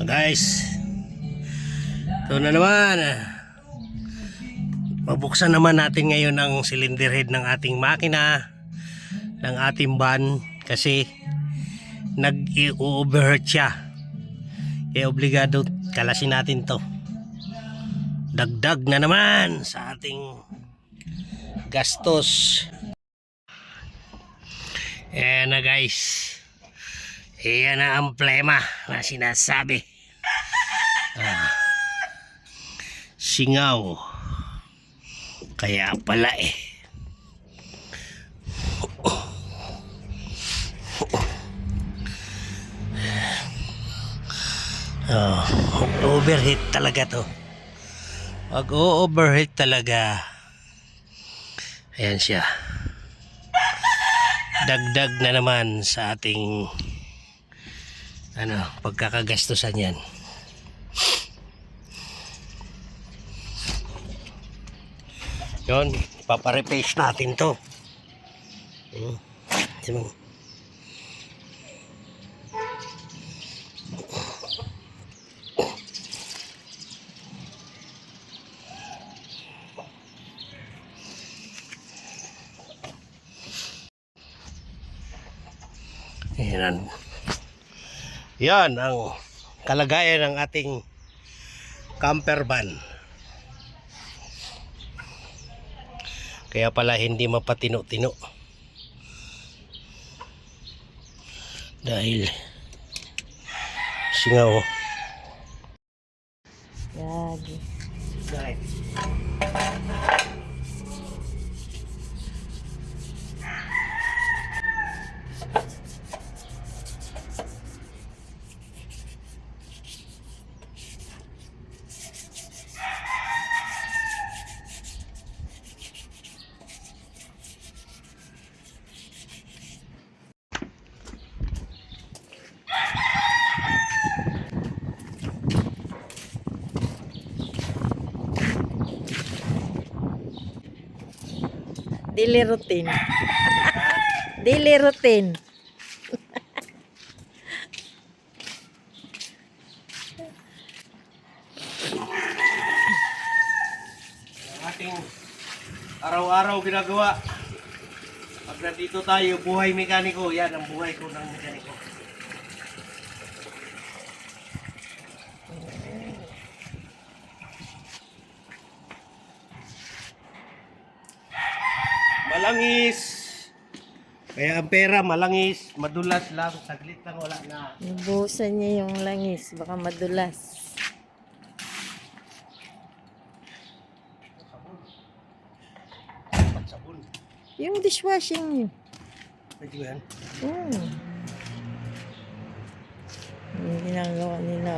Guys, ito na naman. Mabuksan naman natin ngayon ang cylinder head ng ating makina, ng ating van, kasi nag-overheat siya. Kaya obligado kalasin natin to. Dagdag na naman sa ating gastos. Ayan na guys. Ayan na ang problema na sinasabi. Singaw. Kaya pala overheat talaga to. Pag overheat talaga, ayan siya, dagdag na naman sa ating pagkakagastusan yan. Yun, papareplace natin to. Ayan. Yan ang kalagayan ng ating camper van. Kaya pala hindi mapatino-tino. Dahil singaw. Lagi. Right. Daily routine. Daily routine. Ang ating araw-araw ginagawa. Pag nandito tayo, buhay mekaniko. Yan ang buhay ko ng mekaniko. Malangis. Kaya ang pera malangis, madulas lang, saglit lang, wala na. Nabuhusan niya yung langis, baka madulas. Sabon. Yung dishwashing niyo. Pwede ko yan? Yung ginagawa nila.